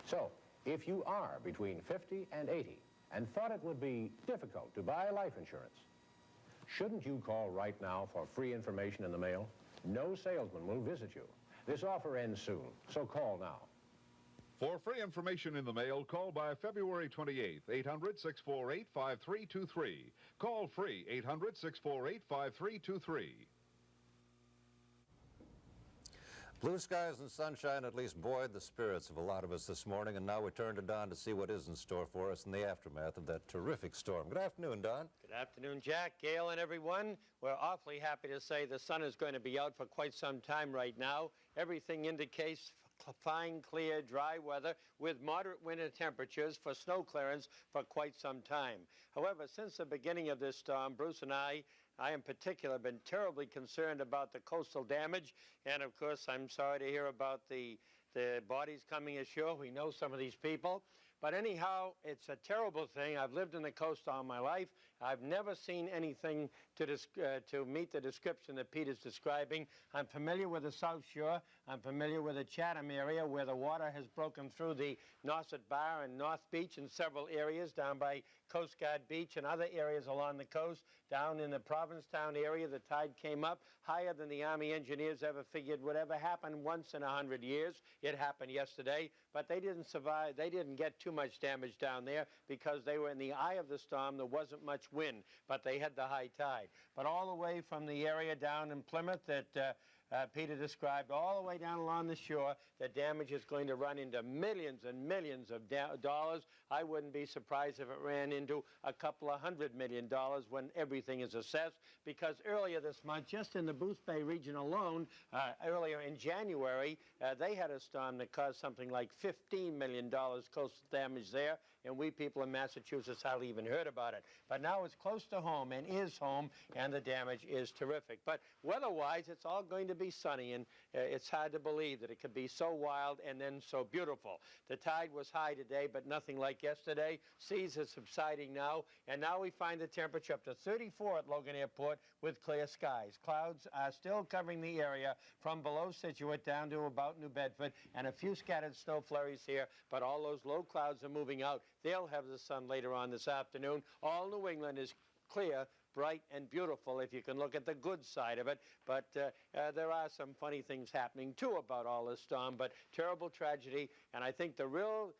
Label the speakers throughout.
Speaker 1: So, if you are between 50 and 80 and thought it would be difficult to buy life insurance, shouldn't you call right now for free information in the mail? No salesman will visit you. This offer ends soon, so call now.
Speaker 2: For free information in the mail, call by February 28th, 800-648-5323. Call free, 800-648-5323.
Speaker 3: Blue skies and sunshine at least buoyed the spirits of a lot of us this morning, and now we turn to Don to see what is in store for us in the aftermath of that terrific storm. Good afternoon, Don.
Speaker 4: Good afternoon, Jack, Gail, and everyone. We're awfully happy to say the sun is going to be out for quite some time right now. Everything indicates fine, clear, dry weather with moderate winter temperatures for snow clearance for quite some time. However, since the beginning of this storm, Bruce and I in particular, have been terribly concerned about the coastal damage. And, of course, I'm sorry to hear about the bodies coming ashore. We know some of these people. But anyhow, it's a terrible thing. I've lived in the coast all my life. I've never seen anything to meet the description that Pete is describing. I'm familiar with the South Shore. I'm familiar with the Chatham area where the water has broken through the Nauset Bar and North Beach in several areas, down by Coast Guard Beach and other areas along the coast. Down in the Provincetown area, the tide came up higher than the Army engineers ever figured would ever happen once in 100 years. It happened yesterday, but they didn't survive. They didn't get too much damage down there because they were in the eye of the storm. There wasn't much wind, but they had the high tide. But all the way from the area down in Plymouth that Peter described, all the way down along the shore, the damage is going to run into millions and millions of dollars. I wouldn't be surprised if it ran into a couple of $100 million when everything is assessed, because earlier this month, just in the Booth Bay region alone, earlier in January, they had a storm that caused something like $15 million coastal damage there, and we people in Massachusetts hardly even heard about it. But now it's close to home and is home, and the damage is terrific. But weather-wise, it's all going to be sunny, and it's hard to believe that it could be so wild and then so beautiful. The tide was high today, but nothing like yesterday. Seas are subsiding now, and now we find the temperature up to 34 at Logan Airport with clear skies. Clouds are still covering the area from below Situate down to about New Bedford, and a few scattered snow flurries here, but all those low clouds are moving out. They'll have the sun later on this afternoon. All New England is clear, bright, and beautiful if you can look at the good side of it. But there are some funny things happening, too, about all this storm, but terrible tragedy. And I think the real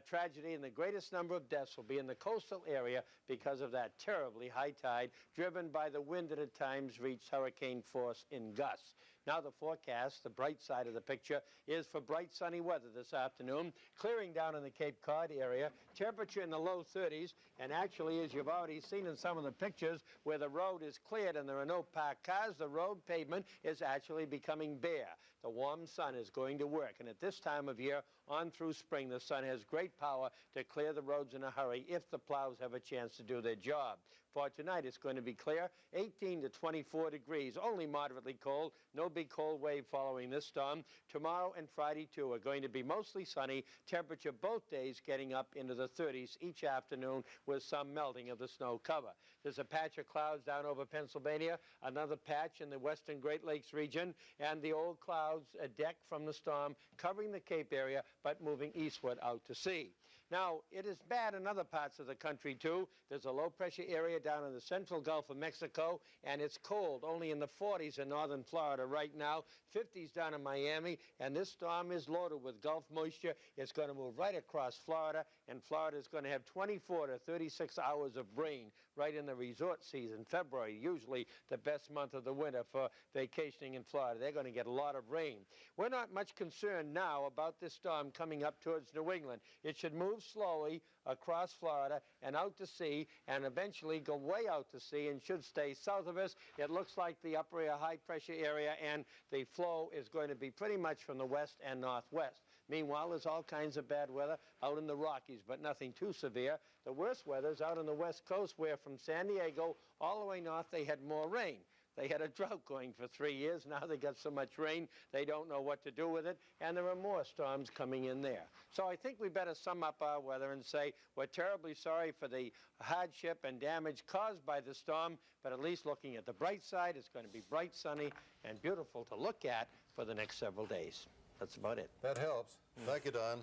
Speaker 4: tragedy and the greatest number of deaths will be in the coastal area because of that terribly high tide driven by the wind that at times reached hurricane force in gusts. Now the forecast, the bright side of the picture, is for bright sunny weather this afternoon, clearing down in the Cape Cod area, temperature in the low 30s, and actually, as you've already seen in some of the pictures where the road is cleared and there are no parked cars, the road pavement is actually becoming bare. The warm sun is going to work, and at this time of year, on through spring, the sun has great power to clear the roads in a hurry if the plows have a chance to do their job. For tonight, it's going to be clear, 18 to 24 degrees, only moderately cold, no big cold wave following this storm. Tomorrow and Friday, too, are going to be mostly sunny, temperature both days getting up into the 30s each afternoon with some melting of the snow cover. There's a patch of clouds down over Pennsylvania, another patch in the western Great Lakes region, and the old clouds, a deck from the storm, covering the Cape area, but moving eastward out to sea. Now, it is bad in other parts of the country, too. There's a low-pressure area down in the central Gulf of Mexico, and it's cold, only in the 40s in northern Florida right now, 50s down in Miami, and this storm is loaded with Gulf moisture. It's going to move right across Florida, and Florida is going to have 24 to 36 hours of rain right in the resort season. February, usually the best month of the winter for vacationing in Florida. They're going to get a lot of rain. We're not much concerned now about this storm coming up towards New England. It should move slowly across Florida and out to sea, and eventually go way out to sea and should stay south of us. It looks like the upper high pressure area, and the flow is going to be pretty much from the west and northwest. Meanwhile, there's all kinds of bad weather out in the Rockies, but nothing too severe. The worst weather is out on the west coast, where from San Diego all the way north they had more rain. They had a drought going for 3 years. Now they got so much rain, they don't know what to do with it, and there are more storms coming in there. So I think we better sum up our weather and say we're terribly sorry for the hardship and damage caused by the storm, but at least looking at the bright side, it's going to be bright, sunny, and beautiful to look at for the next several days. That's about it.
Speaker 3: That helps. Thank you, Don.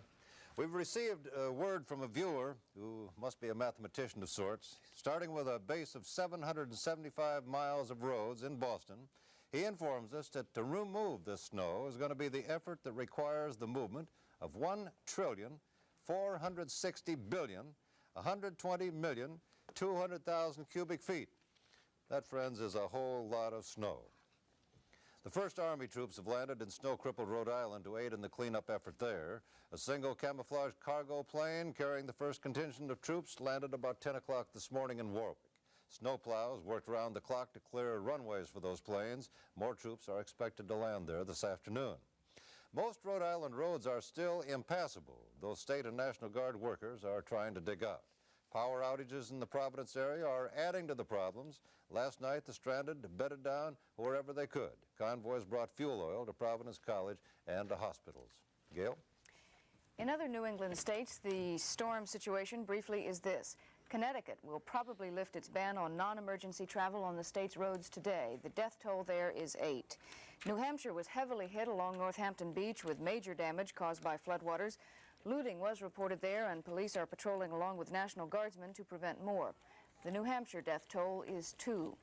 Speaker 3: We've received word from a viewer who must be a mathematician of sorts. Starting with a base of 775 miles of roads in Boston, he informs us that to remove this snow is going to be the effort that requires the movement of 1,460,120,200,000 cubic feet. That, friends, is a whole lot of snow. The first Army troops have landed in snow-crippled Rhode Island to aid in the cleanup effort there. A single camouflaged cargo plane carrying the first contingent of troops landed about 10 o'clock this morning in Warwick. Snowplows worked round the clock to clear runways for those planes. More troops are expected to land there this afternoon. Most Rhode Island roads are still impassable, though State and National Guard workers are trying to dig out. Power outages in the Providence area are adding to the problems. Last night, the stranded bedded down wherever they could. Convoys brought fuel oil to Providence College and to hospitals. Gail?
Speaker 5: In other New England states, the storm situation briefly is this. Connecticut will probably lift its ban on non-emergency travel on the state's roads today. The death toll there is 8. New Hampshire was heavily hit along Northampton Beach with major damage caused by floodwaters. Looting was reported there, and police are patrolling along with National Guardsmen to prevent more. The New Hampshire death toll is 2.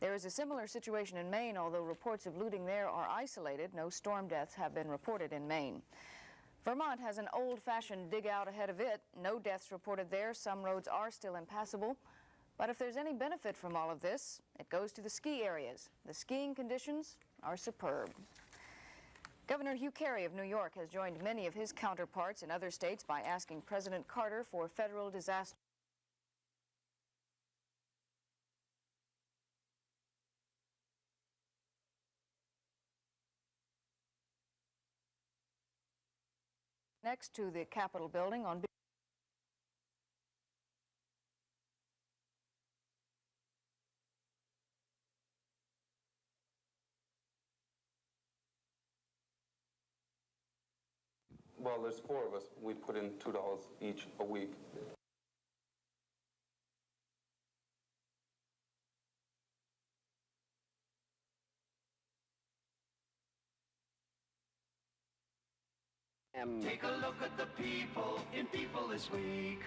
Speaker 5: There is a similar situation in Maine, although reports of looting there are isolated. No storm deaths have been reported in Maine. Vermont has an old-fashioned dig-out ahead of it. No deaths reported there. Some roads are still impassable. But if there's any benefit from all of this, it goes to the ski areas. The skiing conditions are superb. Governor Hugh Carey of New York has joined many of his counterparts in other states by asking President Carter for federal disaster. Next to the Capitol building on
Speaker 6: Well, there's 4 of us. We put in $2 each a week.
Speaker 7: Take a look at the people in People This Week.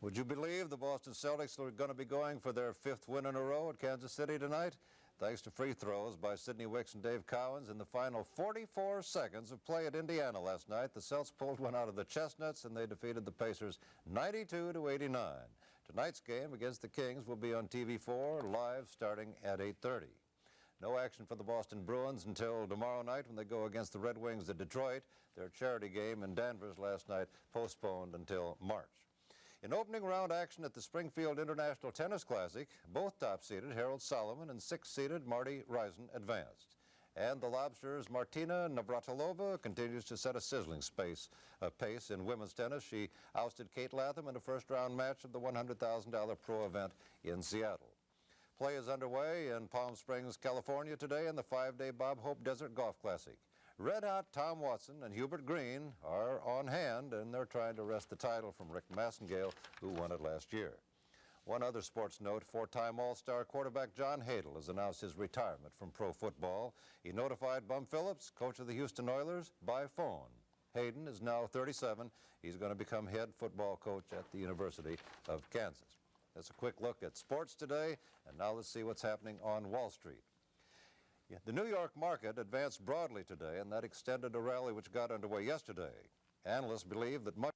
Speaker 3: Would you believe the Boston Celtics are going to be going for their 5th win in a row at Kansas City tonight? Thanks to free throws by Sidney Wicks and Dave Cowens in the final 44 seconds of play at Indiana last night, the Celts pulled one out of the Chestnuts and they defeated the Pacers 92-89. Tonight's game against the Kings will be on TV4 live starting at 8:30. No action for the Boston Bruins until tomorrow night when they go against the Red Wings of Detroit. Their charity game in Danvers last night postponed until March. In opening round action at the Springfield International Tennis Classic, both top-seeded Harold Solomon and 6th-seeded Marty Risen advanced. And the Lobster's Martina Navratilova continues to set a sizzling pace in women's tennis. She ousted Kate Latham in a first-round match of the $100,000 pro event in Seattle. Play is underway in Palm Springs, California today in the 5-day Bob Hope Desert Golf Classic. Red-hot Tom Watson and Hubert Green are on hand, and they're trying to wrest the title from Rick Massengale, who won it last year. One other sports note, 4-time All-Star quarterback John Hadle has announced his retirement from pro football. He notified Bum Phillips, coach of the Houston Oilers, by phone. Hayden is now 37. He's going to become head football coach at the University of Kansas. That's a quick look at sports today, and now let's see what's happening on Wall Street. The New York market advanced broadly today, and that extended a rally which got underway yesterday. Analysts believe that much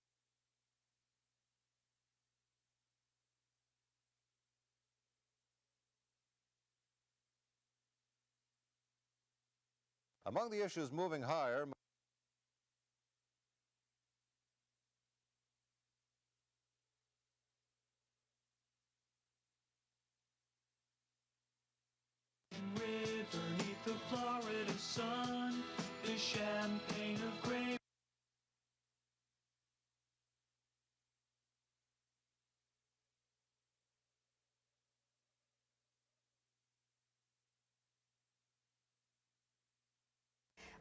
Speaker 3: among the issues moving higher,
Speaker 7: Beneath the Florida sun, the champagne of grape.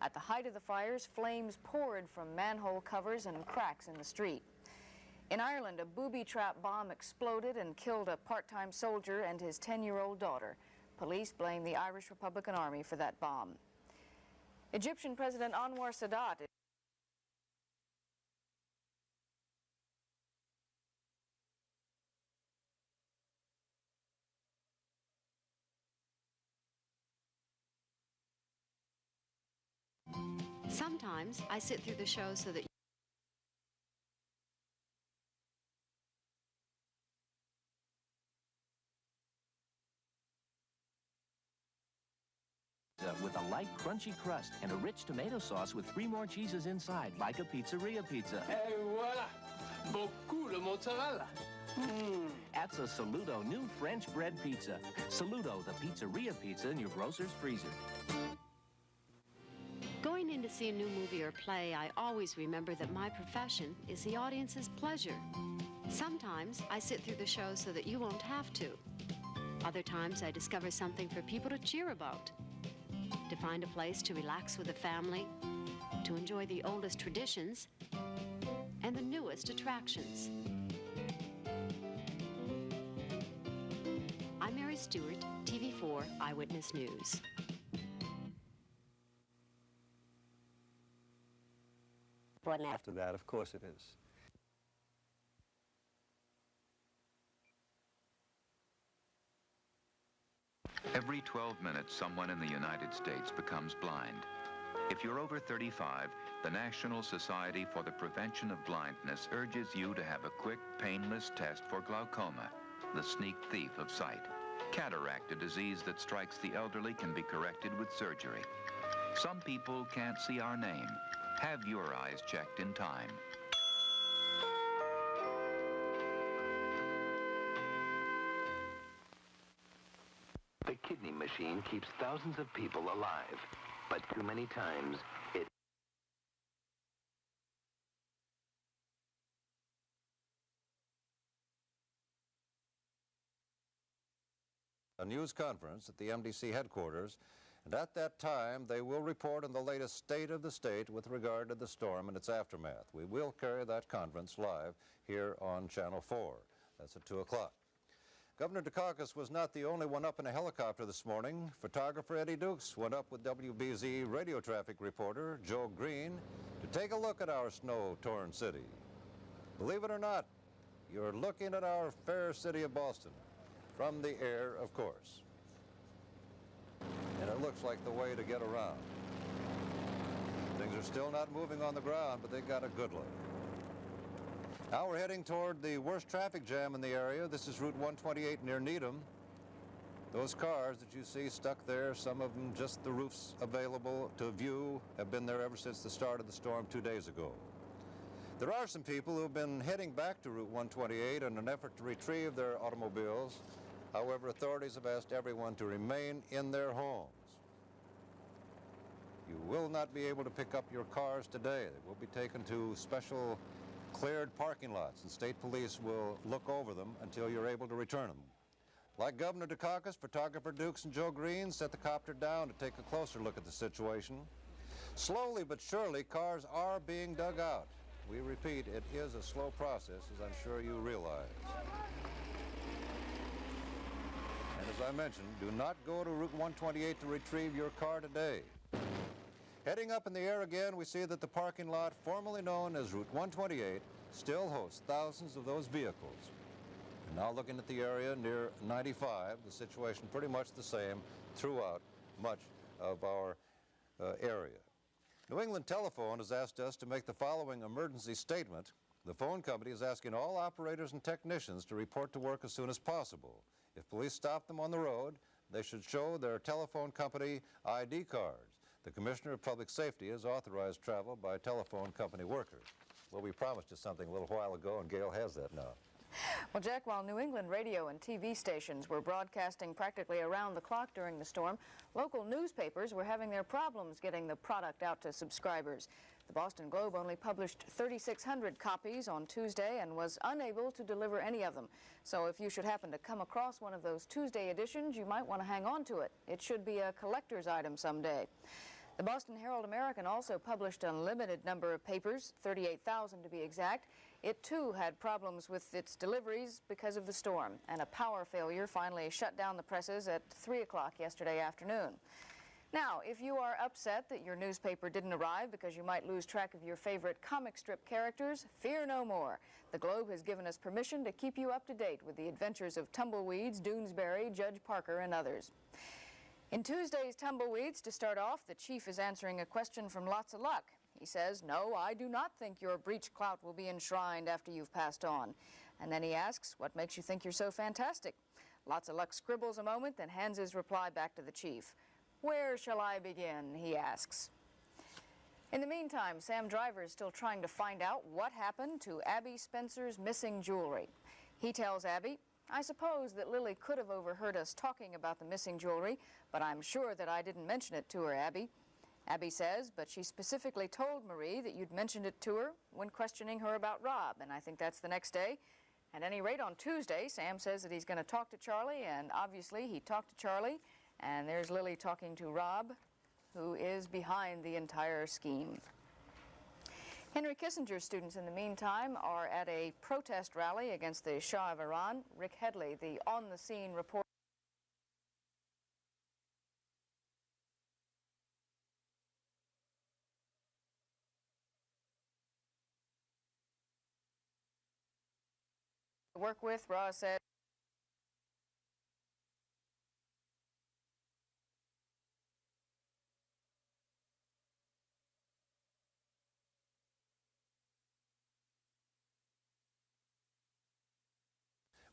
Speaker 5: At the height of the fires, flames poured from manhole covers and cracks in the street. In Ireland, a booby trap bomb exploded and killed a part-time soldier and his 10-year-old daughter. Police blame the Irish Republican Army for that bomb. Egyptian President Anwar Sadat
Speaker 8: Sometimes I sit through the show so that
Speaker 9: with a light, crunchy crust and a rich tomato sauce with 3 more cheeses inside, like a pizzeria pizza.
Speaker 10: Et voilà! Beaucoup de mozzarella.
Speaker 9: That's a Saludo new French bread pizza. Saludo, the pizzeria pizza in your grocer's freezer.
Speaker 8: going in to see a new movie or play, I always remember that my profession is the audience's pleasure. Sometimes I sit through the show so that you won't have to. Other times I discover something for people to cheer about, to find a place to relax with the family, to enjoy the oldest traditions and the newest attractions. I'm Mary Stewart, TV4 Eyewitness News.
Speaker 11: After that, of course it is.
Speaker 12: Every 12 minutes, someone in the United States becomes blind. If you're over 35, the National Society for the Prevention of Blindness urges you to have a quick, painless test for glaucoma, the sneak thief of sight. Cataract, a disease that strikes the elderly, can be corrected with surgery. Some people can't see our name. Have your eyes checked in time.
Speaker 13: The kidney machine keeps thousands of people alive, but too many times it
Speaker 3: a news conference at the MDC headquarters, and at that time they will report on the latest state of the state with regard to the storm and its aftermath. We will carry that conference live here on Channel 4. That's at 2 o'clock. Governor Dukakis was not the only one up in a helicopter this morning. Photographer Eddie Dukes went up with WBZ radio traffic reporter Joe Green to take a look at our snow-torn city. Believe it or not, you're looking at our fair city of Boston from the air, of course. And it looks like the way to get around. Things are still not moving on the ground, but they got a good look. Now we're heading toward the worst traffic jam in the area. This is Route 128 near Needham. Those cars that you see stuck there, some of them just the roofs available to view, have been there ever since the start of the storm 2 days ago. There are some people who have been heading back to Route 128 in an effort to retrieve their automobiles. However, authorities have asked everyone to remain in their homes. You will not be able to pick up your cars today. They will be taken to special cleared parking lots, and state police will look over them until you're able to return them. Like Governor Dukakis, photographer Dukes and Joe Green set the copter down to take a closer look at the situation. Slowly but surely, cars are being dug out. We repeat, it is a slow process, as I'm sure you realize. And as I mentioned, do not go to Route 128 to retrieve your car today. Heading up in the air again, we see that the parking lot, formerly known as Route 128, still hosts thousands of those vehicles. And now looking at the area near 95, the situation pretty much the same throughout much of our area. New England Telephone has asked us to make the following emergency statement. The phone company is asking all operators and technicians to report to work as soon as possible. If police stop them on the road, they should show their telephone company ID cards. The Commissioner of Public Safety has authorized travel by telephone company workers. Well, we promised you something a little while ago, and Gail has that now.
Speaker 5: Well, Jack, while New England radio and TV stations were broadcasting practically around the clock during the storm, local newspapers were having their problems getting the product out to subscribers. The Boston Globe only published 3,600 copies on Tuesday and was unable to deliver any of them. So if you should happen to come across one of those Tuesday editions, you might want to hang on to it. It should be a collector's item someday. The Boston Herald-American also published a limited number of papers, 38,000 to be exact. It too had problems with its deliveries because of the storm, and a power failure finally shut down the presses at 3 o'clock yesterday afternoon. Now, if you are upset that your newspaper didn't arrive because you might lose track of your favorite comic strip characters, fear no more. The Globe has given us permission to keep you up to date with the adventures of Tumbleweeds, Doonesbury, Judge Parker, and others. In Tuesday's Tumbleweeds, to start off, the chief is answering a question from Lots of Luck. He says, "No, I do not think your breech clout will be enshrined after you've passed on." And then he asks, "What makes you think you're so fantastic?" Lots of Luck scribbles a moment, then hands his reply back to the chief. "Where shall I begin?" he asks. In the meantime, Sam Driver is still trying to find out what happened to Abby Spencer's missing jewelry. He tells Abby, "I suppose that Lily could have overheard us talking about the missing jewelry, but I'm sure that I didn't mention it to her, Abby." Abby says, "But she specifically told Marie that you'd mentioned it to her when questioning her about Rob," and I think that's the next day. At any rate, on Tuesday, Sam says that he's going to talk to Charlie, and obviously he talked to Charlie, and there's Lily talking to Rob, who is behind the entire scheme. Henry Kissinger's students, in the meantime, are at a protest rally against the Shah of Iran. Rick Headley, the on-the-scene reporter, work with, Ra said,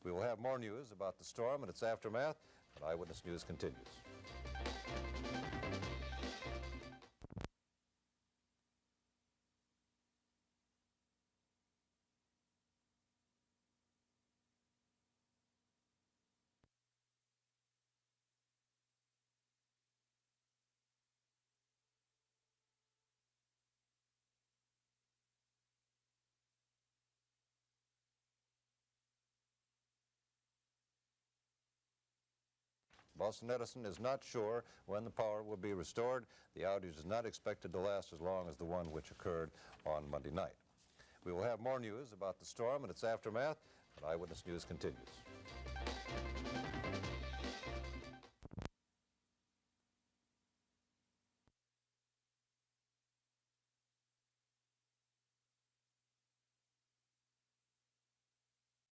Speaker 3: We will have more news about the storm and its aftermath, but Eyewitness News continues. Boston Edison is not sure when the power will be restored. The outage is not expected to last as long as the one which occurred on Monday night. We will have more news about the storm and its aftermath, but Eyewitness News continues.